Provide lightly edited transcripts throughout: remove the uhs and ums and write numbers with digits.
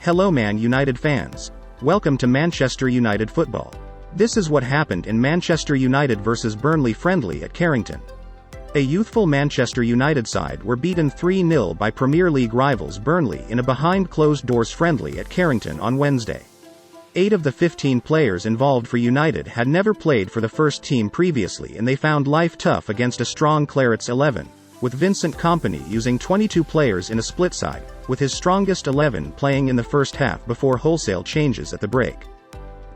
Hello Man United fans. Welcome to Manchester United football. This is what happened in Manchester United vs Burnley friendly at Carrington. A youthful Manchester United side were beaten 3-0 by Premier League rivals Burnley in a behind-closed-doors friendly at Carrington on Wednesday. 8 of the 15 players involved for United had never played for the first team previously, and they found life tough against a strong Clarets 11, with Vincent Kompany using 22 players in a split side, with his strongest 11 playing in the first half before wholesale changes at the break.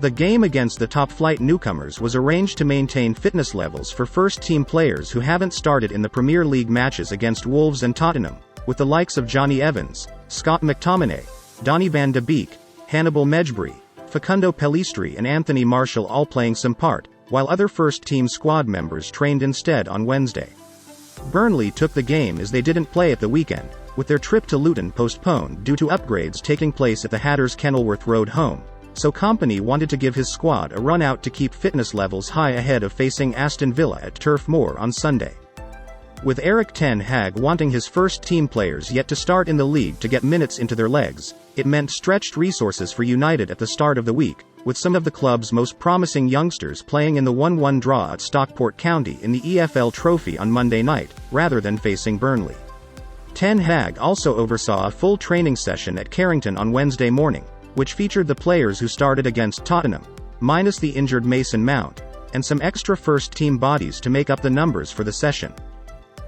The game against the top-flight newcomers was arranged to maintain fitness levels for first-team players who haven't started in the Premier League matches against Wolves and Tottenham, with the likes of Johnny Evans, Scott McTominay, Donny van de Beek, Hannibal Mejbri, Facundo Pellistri and Anthony Martial all playing some part, while other first-team squad members trained instead on Wednesday. Burnley took the game as they didn't play at the weekend, with their trip to Luton postponed due to upgrades taking place at the Hatters Kenilworth Road home, so Kompany wanted to give his squad a run out to keep fitness levels high ahead of facing Aston Villa at Turf Moor on Sunday. With Erik Ten Hag wanting his first-team players yet to start in the league to get minutes into their legs, it meant stretched resources for United at the start of the week, with some of the club's most promising youngsters playing in the 1-1 draw at Stockport County in the EFL Trophy on Monday night, rather than facing Burnley. Ten Hag also oversaw a full training session at Carrington on Wednesday morning, which featured the players who started against Tottenham, minus the injured Mason Mount, and some extra first-team bodies to make up the numbers for the session.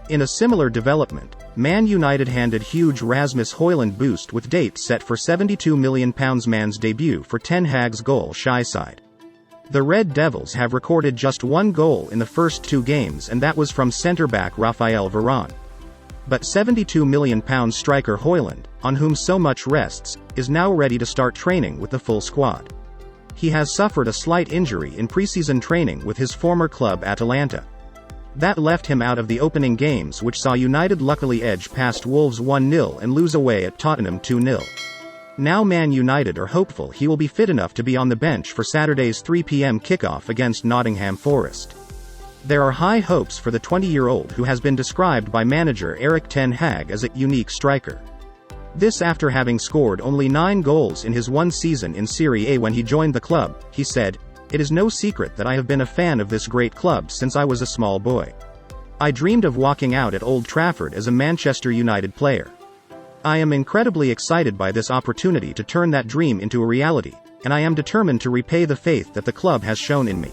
In a similar development, Man United handed huge Rasmus Hojlund boost with dates set for £72 million man's debut for Ten Hag's goal-shy side. The Red Devils have recorded just one goal in the first 2 games, and that was from centre-back Raphael Varane. But £72 million striker Hojlund, on whom so much rests, is now ready to start training with the full squad. He has suffered a slight injury in pre-season training with his former club Atalanta. That left him out of the opening games, which saw United luckily edge past Wolves 1-0 and lose away at Tottenham 2-0. Now Man United are hopeful he will be fit enough to be on the bench for Saturday's 3 p.m. kickoff against Nottingham Forest. There are high hopes for the 20-year-old who has been described by manager Erik Ten Hag as a unique striker. This after having scored only 9 goals in his one season in Serie A when he joined the club. He said, "It is no secret that I have been a fan of this great club since I was a small boy. I dreamed of walking out at Old Trafford as a Manchester United player. I am incredibly excited by this opportunity to turn that dream into a reality, and I am determined to repay the faith that the club has shown in me.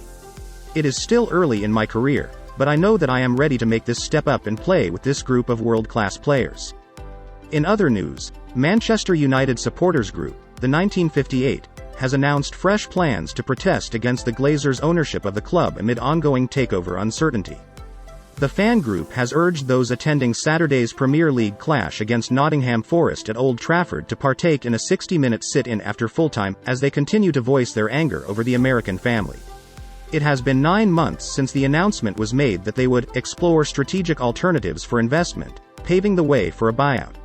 It is still early in my career, but I know that I am ready to make this step up and play with this group of world-class players." In other news, Manchester United supporters group, the 1958, has announced fresh plans to protest against the Glazers' ownership of the club amid ongoing takeover uncertainty. The fan group has urged those attending Saturday's Premier League clash against Nottingham Forest at Old Trafford to partake in a 60-minute sit-in after full-time, as they continue to voice their anger over the American family. It has been 9 months since the announcement was made that they would explore strategic alternatives for investment, paving the way for a buyout.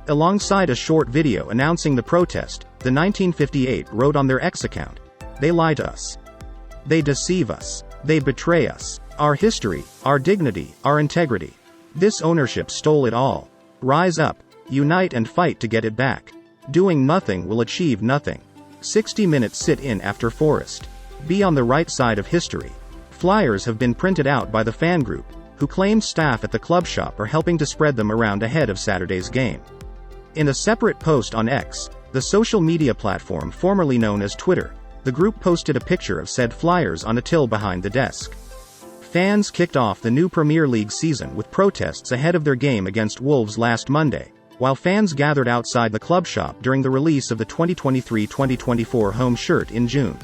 Alongside a short video announcing the protest, the 1958 wrote on their X account, "They lie to us. They deceive us. They betray us. Our history, our dignity, our integrity. This ownership stole it all. Rise up, unite and fight to get it back. Doing nothing will achieve nothing. 60-minute sit-in after Forest. Be on the right side of history." Flyers have been printed out by the fan group, who claim staff at the club shop are helping to spread them around ahead of Saturday's game. In a separate post on X, the social media platform formerly known as Twitter, the group posted a picture of said flyers on a till behind the desk. Fans kicked off the new Premier League season with protests ahead of their game against Wolves last Monday, while fans gathered outside the club shop during the release of the 2023-2024 home shirt in June.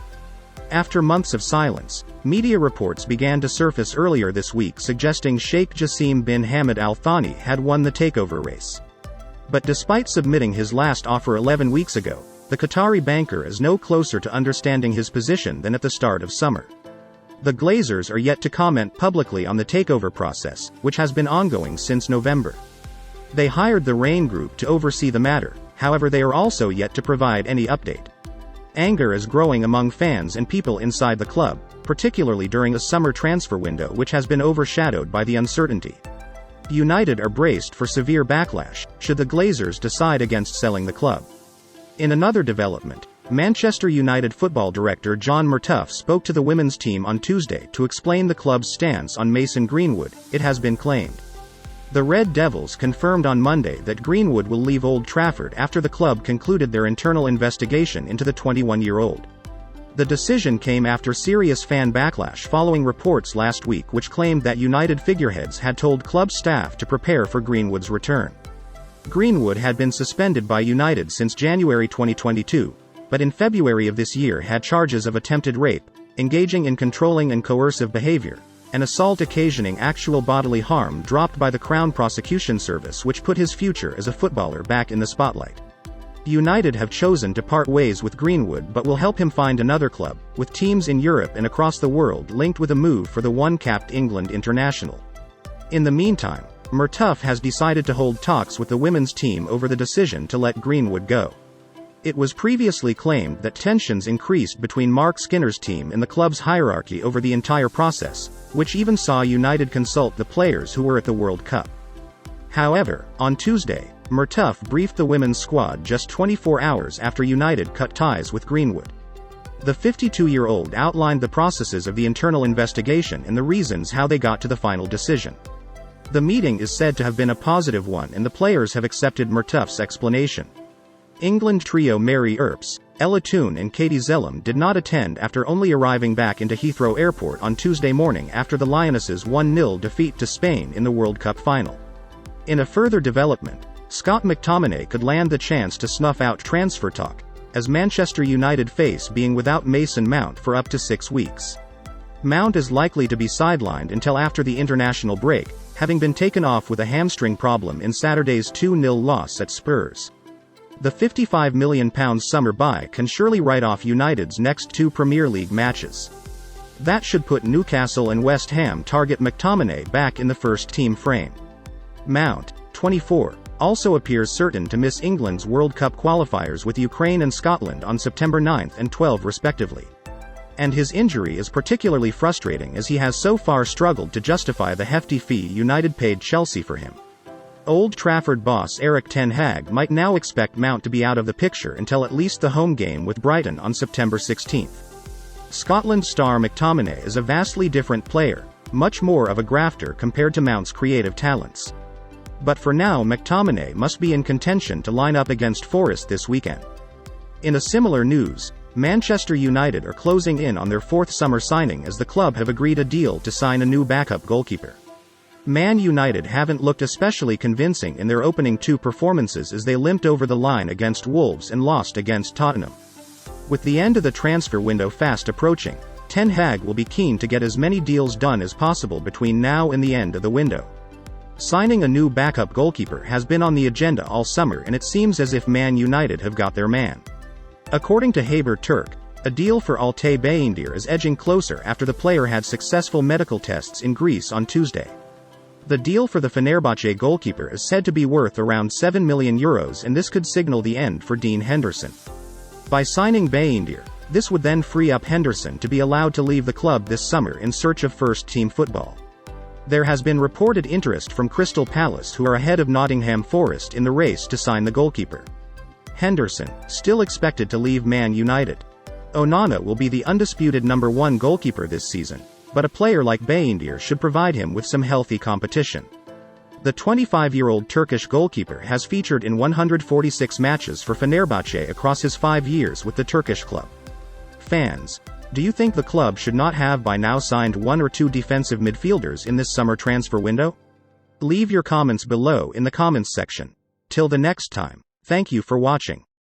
After months of silence, media reports began to surface earlier this week suggesting Sheikh Jassim bin Hamad al-Thani had won the takeover race. But despite submitting his last offer 11 weeks ago, the Qatari banker is no closer to understanding his position than at the start of summer. The Glazers are yet to comment publicly on the takeover process, which has been ongoing since November. They hired the Rain Group to oversee the matter, however they are also yet to provide any update. Anger is growing among fans and people inside the club, particularly during a summer transfer window which has been overshadowed by the uncertainty. United are braced for severe backlash, should the Glazers decide against selling the club. In another development, Manchester United football director John Murtough spoke to the women's team on Tuesday to explain the club's stance on Mason Greenwood, it has been claimed. The Red Devils confirmed on Monday that Greenwood will leave Old Trafford after the club concluded their internal investigation into the 21-year-old. The decision came after serious fan backlash following reports last week which claimed that United figureheads had told club staff to prepare for Greenwood's return. Greenwood had been suspended by United since January 2022, but in February of this year had charges of attempted rape, engaging in controlling and coercive behavior, and assault occasioning actual bodily harm dropped by the Crown Prosecution Service, which put his future as a footballer back in the spotlight. United have chosen to part ways with Greenwood but will help him find another club, with teams in Europe and across the world linked with a move for the one-capped England international. In the meantime, Murtough has decided to hold talks with the women's team over the decision to let Greenwood go. It was previously claimed that tensions increased between Mark Skinner's team and the club's hierarchy over the entire process, which even saw United consult the players who were at the World Cup. However, on Tuesday, Murtough briefed the women's squad just 24 hours after United cut ties with Greenwood. The 52-year-old outlined the processes of the internal investigation and the reasons how they got to the final decision. The meeting is said to have been a positive one and the players have accepted Murtough's explanation. England trio Mary Earps, Ella Toone and Katie Zelem did not attend after only arriving back into Heathrow Airport on Tuesday morning after the Lionesses' 1-0 defeat to Spain in the World Cup final. In a further development, Scott McTominay could land the chance to snuff out transfer talk, as Manchester United face being without Mason Mount for up to 6 weeks. Mount is likely to be sidelined until after the international break, having been taken off with a hamstring problem in Saturday's 2-0 loss at Spurs. The £55 million summer buy can surely write off United's next 2 Premier League matches. That should put Newcastle and West Ham target McTominay back in the first-team frame. Mount, 24, also appears certain to miss England's World Cup qualifiers with Ukraine and Scotland on September 9 and 12 respectively. And his injury is particularly frustrating as he has so far struggled to justify the hefty fee United paid Chelsea for him. Old Trafford boss Erik Ten Hag might now expect Mount to be out of the picture until at least the home game with Brighton on September 16. Scotland star McTominay is a vastly different player, much more of a grafter compared to Mount's creative talents. But for now McTominay must be in contention to line up against Forest this weekend. In a similar news, Manchester United are closing in on their 4th summer signing as the club have agreed a deal to sign a new backup goalkeeper. Man United haven't looked especially convincing in their opening 2 performances as they limped over the line against Wolves and lost against Tottenham. With the end of the transfer window fast approaching, Ten Hag will be keen to get as many deals done as possible between now and the end of the window. Signing a new backup goalkeeper has been on the agenda all summer and it seems as if Man United have got their man. According to Haber Turk, a deal for Altay Bayindir is edging closer after the player had successful medical tests in Greece on Tuesday. The deal for the Fenerbahce goalkeeper is said to be worth around €7 million and this could signal the end for Dean Henderson. By signing Bayindir, this would then free up Henderson to be allowed to leave the club this summer in search of first-team football. There has been reported interest from Crystal Palace who are ahead of Nottingham Forest in the race to sign the goalkeeper. Henderson, still expected to leave Man United. Onana will be the undisputed number 1 goalkeeper this season, but a player like Bayindir should provide him with some healthy competition. The 25-year-old Turkish goalkeeper has featured in 146 matches for Fenerbahce across his 5 years with the Turkish club. Fans, do you think the club should not have by now signed 1 or 2 defensive midfielders in this summer transfer window? Leave your comments below in the comments section. Till the next time, thank you for watching.